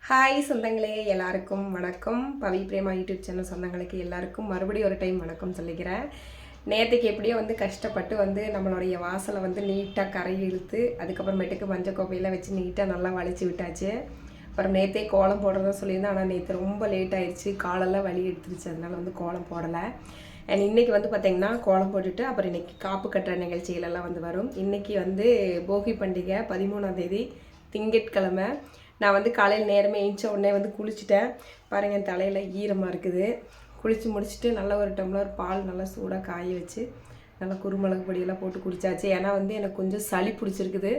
Hi சொந்தங்களே, எல்லாருக்கும் வணக்கம். பவி பிரேமா யூடியூப் சேனல் சொந்தங்களுக்கு எல்லாருக்கும் மறுபடியும் ஒரு டைம் வணக்கம் சொல்லிக்கிறேன். நேற்றுக்கு எப்படியோ கஷ்டப்பட்டு நம்மளுடைய வாசலை நீட்டாக கரை இழுத்து அதுக்கப்புறமேட்டுக்கு மஞ்சள் கோப்பையில் வச்சு நீட்டாக நல்லா வளைச்சி விட்டாச்சு. அப்புறம் நேற்றே கோலம் போடுறதா சொல்லியிருந்தேன். ஆனால் நேற்று ரொம்ப லேட் ஆயிடுச்சு, காலெல்லாம் வலி எடுத்துருச்சு. அதனால கோலம் போடலை. அண்ட் இன்றைக்கி பார்த்திங்கன்னா கோலம் போட்டுட்டு அப்புறம் இன்றைக்கி காப்பு கட்டுற நிகழ்ச்சிகளெல்லாம் வரும். இன்றைக்கி போகி பண்டிகை 13ஆம் தேதி திங்கட்கிழமை. நான் காலையில் நேரமே எழுந்த உடனே குளிச்சுட்டேன். பாருங்கள், என் தலையில் ஈரமாக இருக்குது. குளித்து முடிச்சுட்டு நல்ல ஒரு டம்ளர் பால் நல்லா சூடாக காய வச்சு நல்லா குருமிளகு பொடியெல்லாம் போட்டு குடித்தாச்சு. ஏன்னா எனக்கு கொஞ்சம் சளி பிடிச்சிருக்குது.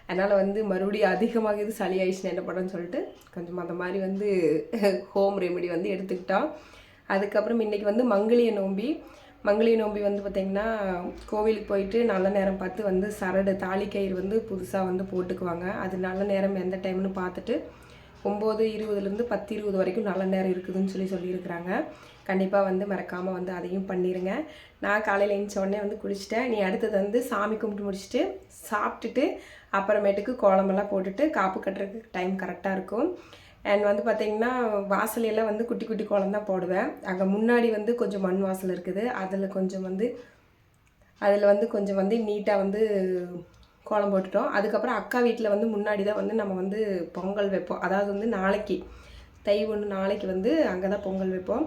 அதனால் மறுபடியும் அதிகமாக இது சளி ஆயிடுச்சுன்னு என்ன பண்ணுறேன்னு சொல்லிட்டு கொஞ்சம் அந்த மாதிரி ஹோம் ரெமெடி எடுத்துக்கிட்டோம். அதுக்கப்புறம் இன்றைக்கி மங்களிய நோம்பி பார்த்திங்கன்னா கோவிலுக்கு போயிட்டு நல்ல நேரம் பார்த்து சரடு தாலிக்கயிறு புதுசாக போட்டுக்குவாங்க. அது நல்ல நேரம் எந்த டைம்னு பார்த்துட்டு 9:20 10:20 வரைக்கும் நல்ல நேரம் இருக்குதுன்னு சொல்லியிருக்கிறாங்க. கண்டிப்பாக மறக்காமல் அதையும் பண்ணிடுங்க. நான் காலையில் எழுந்த உடனே குளிச்சுட்டேன். நீ அடுத்தது சாமி கும்பிட்டு முடிச்சுட்டு சாப்பிட்டுட்டு அப்புறமேட்டுக்கு கோலமெல்லாம் போட்டுட்டு காப்பு கட்டுறதுக்கு டைம் கரெக்டாக இருக்கும். அண்ட் பார்த்திங்கன்னா வாசலையெல்லாம் குட்டி குட்டி கோலம் தான் போடுவேன். அங்கே முன்னாடி கொஞ்சம் மண் வாசல் இருக்குது. அதில் கொஞ்சம் கொஞ்சம் நீட்டாக கோலம் போட்டுட்டோம். அதுக்கப்புறம் அக்கா வீட்டில் முன்னாடி தான் நம்ம பொங்கல் வைப்போம். அதாவது நாளைக்கு தை 1 நாளைக்கு அங்கே தான் பொங்கல் வைப்போம்.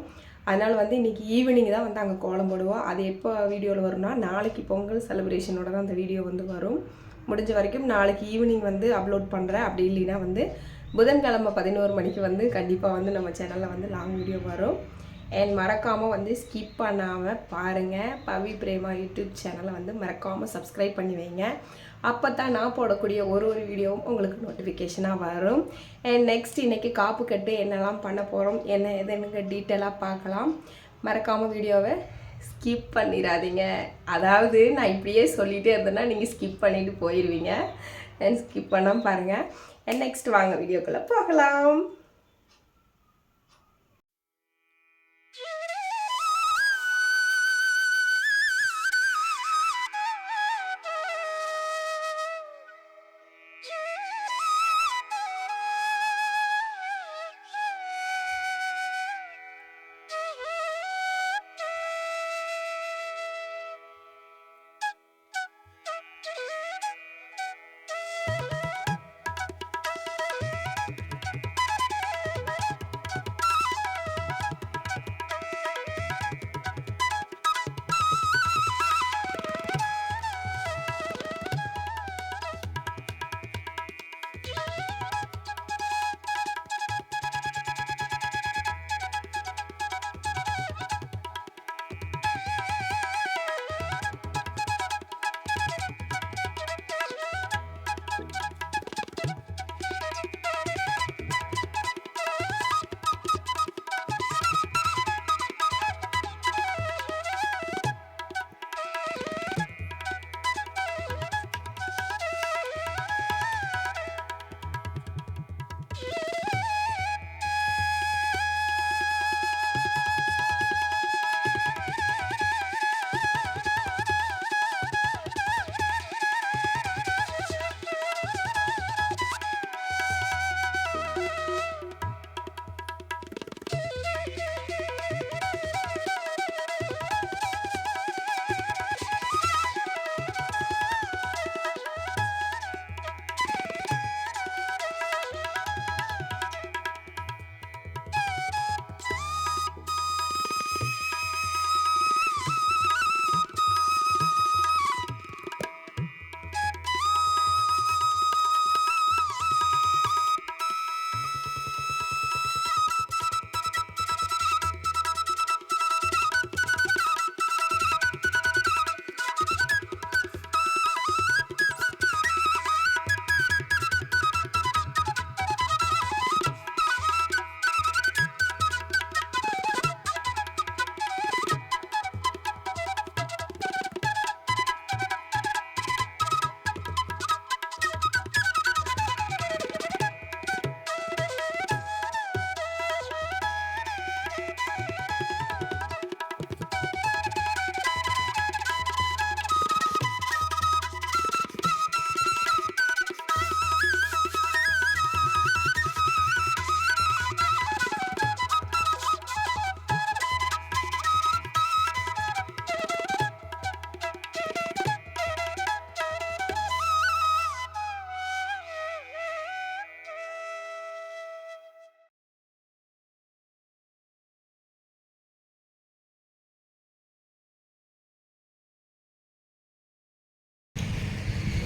அதனால் இன்றைக்கி ஈவினிங் தான் அங்கே கோலம் போடுவோம். அது எப்போ வீடியோவில் வரும்னா நாளைக்கு பொங்கல் செலிப்ரேஷனோட தான் அந்த வீடியோ வரும். முடிஞ்ச வரைக்கும் நாளைக்கு ஈவினிங் அப்லோட் பண்ணுறேன். அப்படி இல்லைன்னா புதன்கிழமை 11 மணிக்கு கண்டிப்பாக நம்ம சேனலில் லாங் வீடியோ வரும். அண்ட் மறக்காமல் ஸ்கிப் பண்ணாமல் பாருங்கள். பவி பிரேமா யூடியூப் சேனலை மறக்காமல் சப்ஸ்கிரைப் பண்ணி வைங்க. அப்போ தான் நான் போடக்கூடிய ஒரு வீடியோவும் உங்களுக்கு நோட்டிஃபிகேஷனாக வரும். அண்ட் நெக்ஸ்ட் இன்றைக்கி காப்பு கட்டு என்னெல்லாம் பண்ண போகிறோம், என்ன எதுன்னு டீட்டெயிலாக பார்க்கலாம். மறக்காமல் வீடியோவை ஸ்கிப் பண்ணிடாதீங்க. அதாவது நான் இப்படியே சொல்லிகிட்டே இருந்தேன்னா நீங்கள் ஸ்கிப் பண்ணிவிட்டு போயிடுவீங்க. அண்ட் ஸ்கிப் பண்ணாமல் பாருங்கள். அண்ட் நெக்ஸ்ட் வாங்க வீடியோக்குள்ளே போகலாம்.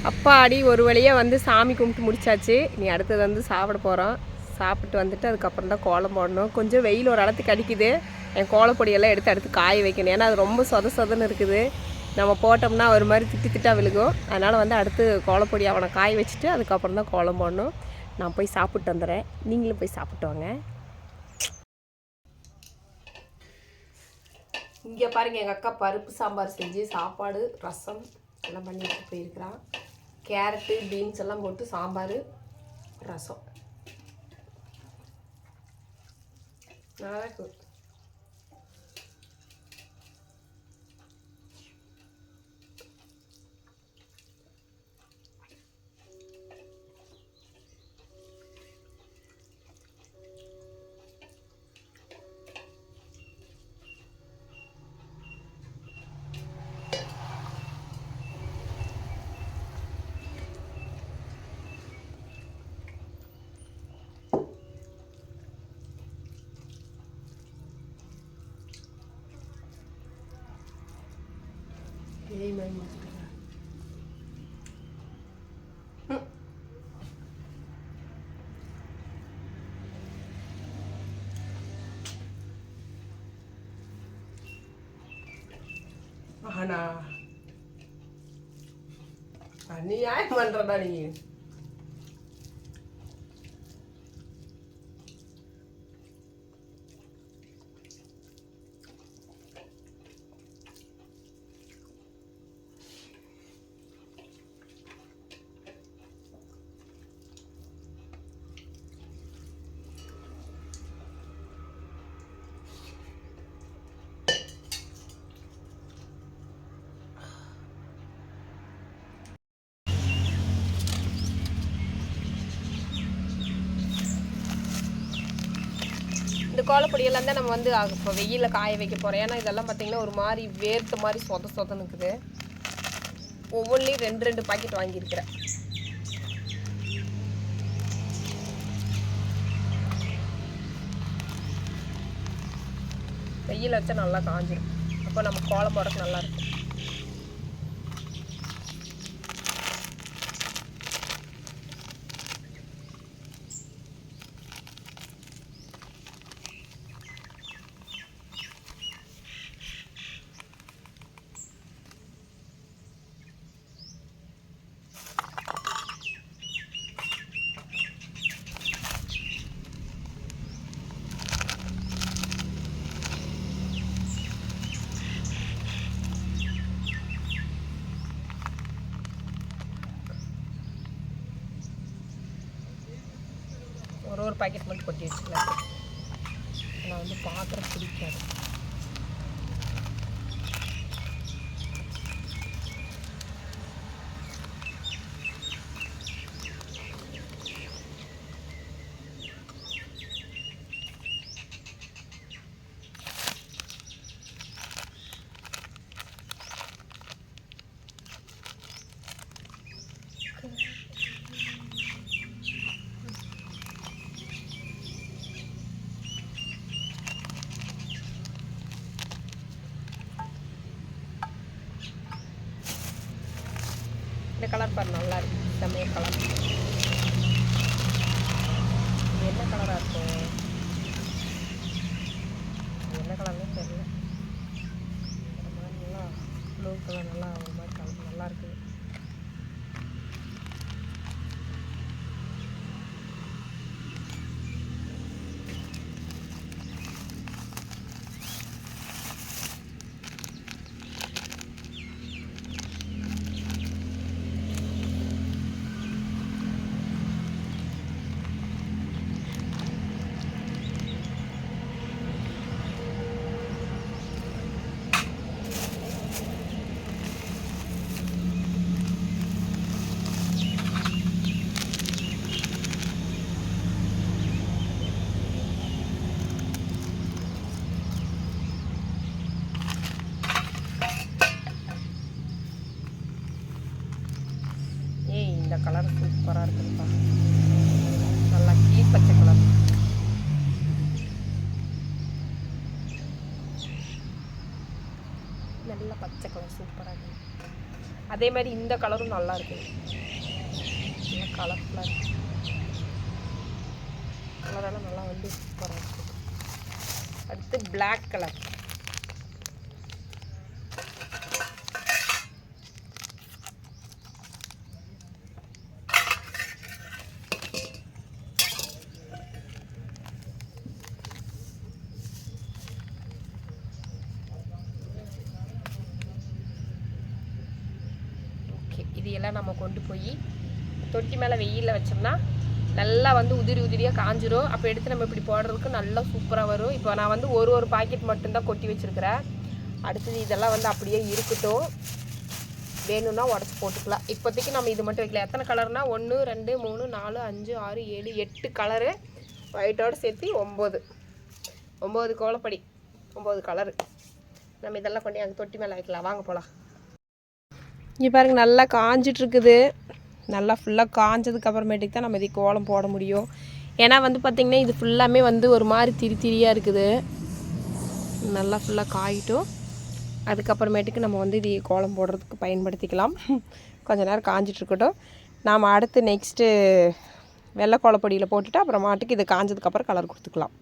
அப்பாடி ஒரு வழியாக வந்து சாமி கும்பிட்டு முடிச்சாச்சு. நீ அடுத்தது வந்து சாப்பிட போகிறோம். சாப்பிட்டு வந்துட்டு அதுக்கப்புறம் தான் கோலம் போடணும். கொஞ்சம் வெயில் ஒரு அளத்துக்கு அடிக்குது. என் கோலப்பொடியெல்லாம் எடுத்து அடுத்து காய வைக்கணும். ஏன்னா அது ரொம்ப சொதன்னு இருக்குது. நம்ம போட்டோம்னா ஒரு மாதிரி திட்டாக விழுகும். அதனால் வந்து அடுத்து கோலப்பொடி அவனை காய வச்சுட்டு அதுக்கப்புறம் தான் கோலம் போடணும். நான் போய் சாப்பிட்டு வந்துடுறேன். நீங்களும் போய் சாப்பிட்டு வாங்க. இங்கே பாருங்கள், எங்கள் அக்கா பருப்பு சாம்பார் செஞ்சு சாப்பாடு ரசம் எல்லாம் பண்ணிட்டு போயிருக்கிறான். கேரட்டு பீன்ஸ் எல்லாம் போட்டு சாம்பார் ரசம் நல்லா இருக்கும். Yay, my master. Ahana. Ani ay mandra ni. இந்த கோலப்பொடியெல்லாம் தான் நம்ம வந்து இப்போ வெயிலில் காய வைக்க போகிறோம். ஏன்னா இதெல்லாம் பார்த்திங்கன்னா ஒரு மாதிரி வேர்த்த மாதிரி சொதன்னு இருக்குது. ஒவ்வொன்றிலையும் 2 பாக்கெட் வாங்கியிருக்கிறேன். வெயில் வச்சா நல்லா காஞ்சிடும். அப்போ நம்ம கோலம் போடுறதுக்கு நல்லாயிருக்கும். ஒரு பாக்கெட் மட்டும் கொட்டி வச்சுக்கலாம். நான் வந்து பாத்திரம் பிடிக்காது. இந்த கலர் பாரு நல்லா இருக்கு. செம்மைய கலர். என்ன கலராக இருக்கும்? என்ன கலர்னே தெரியல. ஒரு மாதிரி நல்லா ப்ளூ கலர் நல்லா ஒரு மாதிரி கலர் நல்லா இருக்குது. இந்த கலர் சூப்பராக இருக்குதுப்பா. நல்லா கிளி பச்சை கலர். நல்ல பச்சை கலர் சூப்பராக இருக்குது. அதே மாதிரி இந்த கலரும் நல்லா இருக்குது, நல்லா கலர்ஃபுல்லாக இருக்குது, கலரெல்லாம் நல்லா வந்து சூப்பராக இருக்குது. அடுத்து பிளாக் கலர், இது எல்லாம் நம்ம கொண்டு போய் தொட்டி மேலே வெயிலில் வச்சோம்னா நல்லா வந்து உதிரி உதிரியாக காஞ்சிரும். அப்போ எடுத்து நம்ம இப்படி போடுறதுக்கு நல்லா சூப்பராக வரும். இப்போ நான் வந்து ஒரு பாக்கெட் மட்டும்தான் கொட்டி வச்சுருக்கிறேன். அடுத்தது இதெல்லாம் வந்து அப்படியே இருக்கட்டும், வேணும்னா உடச்சி போட்டுக்கலாம். இப்போதைக்கு நம்ம இது மட்டும் வைக்கலாம். எத்தனை கலர்னால் 1 2 3 4 5 6 7 8 கலரு, ஒயிட்டோடு சேர்த்து 9 கோலப்படி, 9 கலரு. நம்ம இதெல்லாம் கொண்டு அங்கே தொட்டி மேலே வைக்கலாம். வாங்க போகலாம். இங்கே பாருங்கள், நல்லா காஞ்சிட்ருக்குது. நல்லா ஃபுல்லாக காஞ்சதுக்கப்புறமேட்டுக்கு தான் நம்ம இதுக்கு கோலம் போட முடியும். ஏன்னா வந்து பார்த்திங்கன்னா இது ஃபுல்லாமே வந்து ஒரு மாதிரி திரியாக இருக்குது. நல்லா ஃபுல்லாக காயிட்டும், அதுக்கப்புறமேட்டுக்கு நம்ம வந்து இது கோலம் போடுறதுக்கு பயன்படுத்திக்கலாம். கொஞ்சம் நேரம் காஞ்சிட்ருக்கட்டும். நாம் அடுத்து நெக்ஸ்ட்டு வெள்ளை கோலப்பொடியில் போட்டுட்டு அப்புறமாட்டுக்கு இது காஞ்சதுக்கப்புறம் கலர் கொடுத்துக்கலாம்.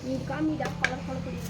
நீ காமிடா கலர் கொலப்படி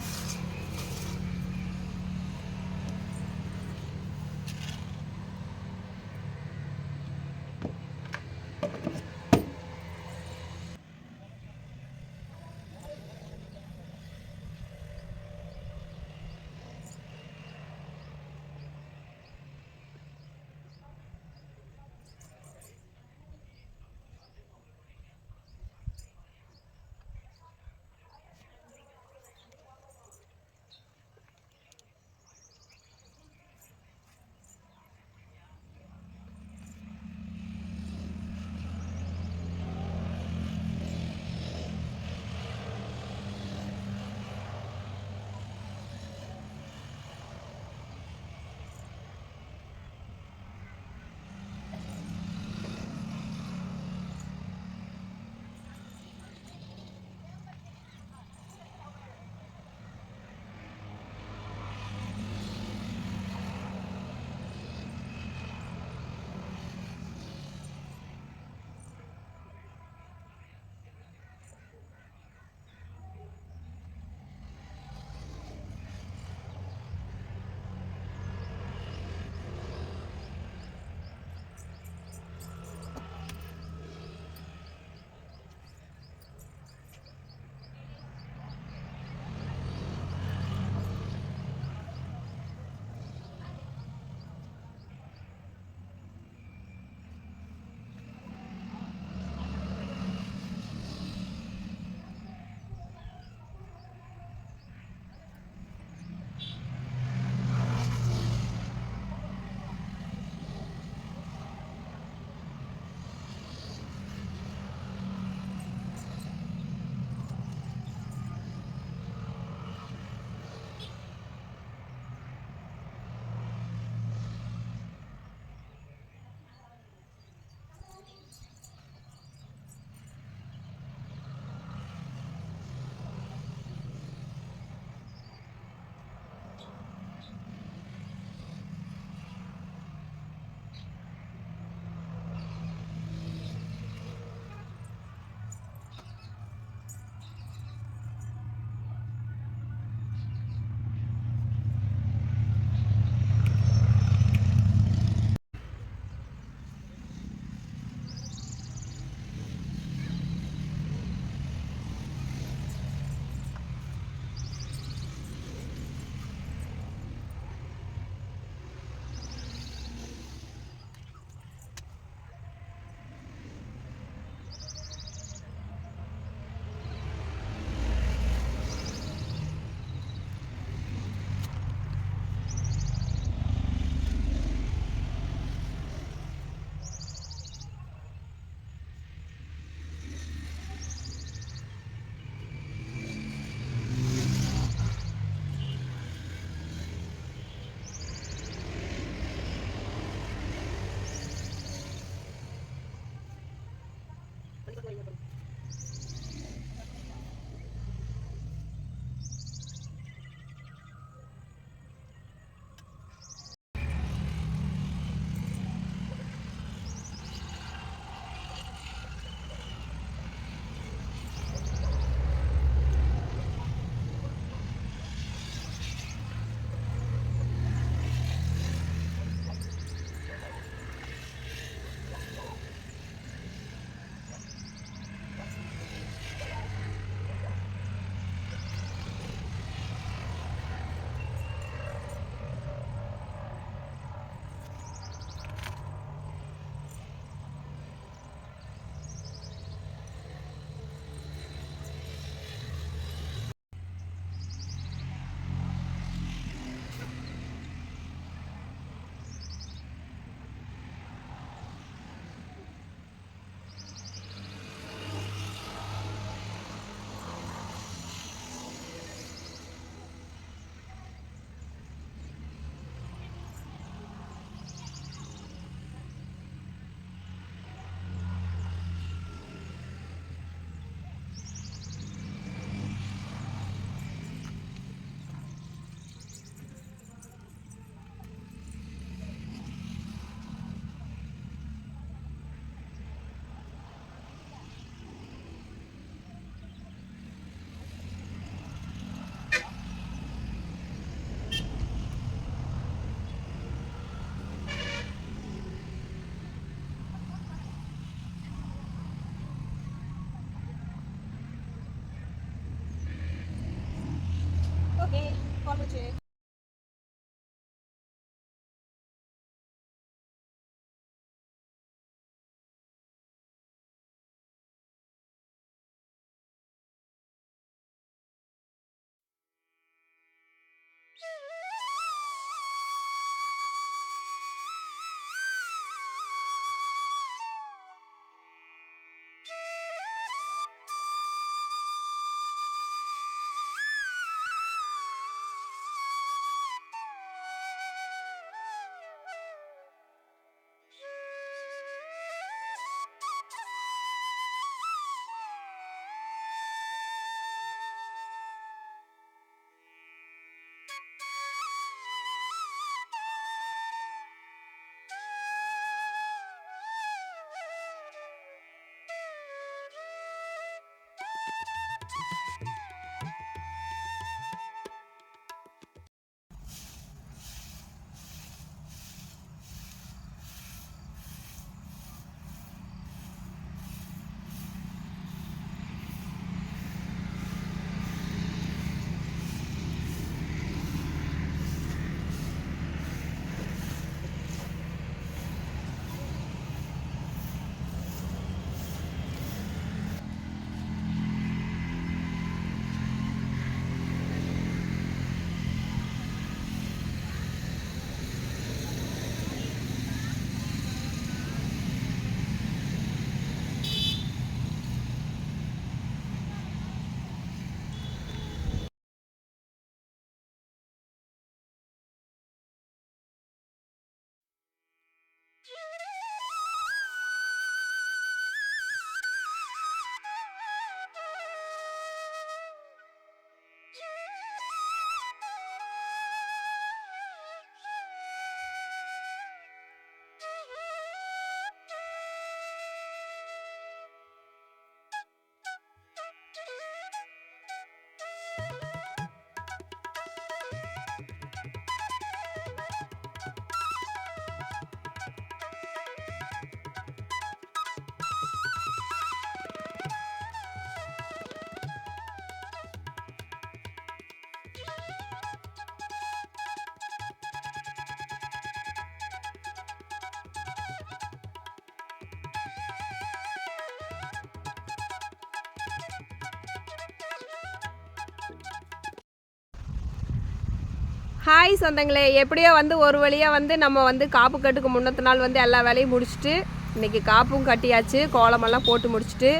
ஹாய் சொந்தங்களே, எப்படியோ வந்து ஒரு வழியாக வந்து நம்ம வந்து காப்பு கட்டுக்கு முன்னத்து நாள் வந்து எல்லா வேலையும் முடிச்சுட்டு இன்றைக்கி காப்பும் கட்டியாச்சு, கோலமெல்லாம் போட்டு முடிச்சுட்டு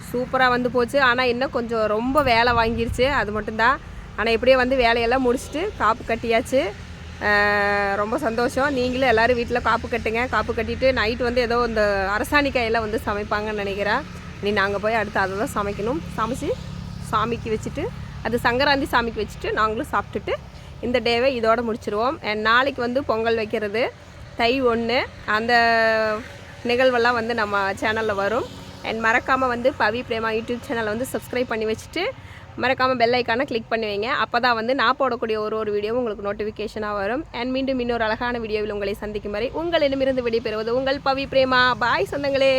சூப்பராக வந்து போச்சு. ஆனால் இன்னும் கொஞ்சம் ரொம்ப வேலை வாங்கிருச்சு, அது மட்டும்தான். ஆனால் எப்படியோ வந்து வேலையெல்லாம் முடிச்சுட்டு காப்பு கட்டியாச்சு. ரொம்ப சந்தோஷம். நீங்களும் எல்லோரும் வீட்டில் காப்பு கட்டுங்க. காப்பு கட்டிட்டு நைட்டு வந்து ஏதோ இந்த அரசாணிக்காயெல்லாம் வந்து சமைப்பாங்கன்னு நினைக்கிறேன். நீ நாங்கள் போய் அடுத்து அதை தான் சமைக்கணும். சமைச்சு சாமிக்கு வச்சுட்டு அது சங்கராந்தி சாமிக்கு வச்சுட்டு நாங்களும் சாப்பிட்டுட்டு இந்த டேவை இதோடு முடிச்சிருவோம். நாளைக்கு வந்து பொங்கல் வைக்கிறது தை 1, அந்த நிகழ்வெல்லாம் வந்து நம்ம சேனலில் வரும். மறக்காமல் வந்து பவி பிரேமா யூடியூப் சேனலை வந்து சப்ஸ்கிரைப் பண்ணி வச்சுட்டு மறக்காமல் பெல் ஐக்கானை கிளிக் பண்ணி வைங்க. அப்போ தான் வந்து நான் போடக்கூடிய ஒரு வீடியோவும் உங்களுக்கு நோட்டிஃபிகேஷனாக வரும். மீண்டும் இன்னொரு அழகான வீடியோவில் உங்களை சந்திக்கும் வரை உங்களிடமிருந்து விடைபெறுவது உங்கள் பவி பிரேமா. பாய் சொந்தங்களே.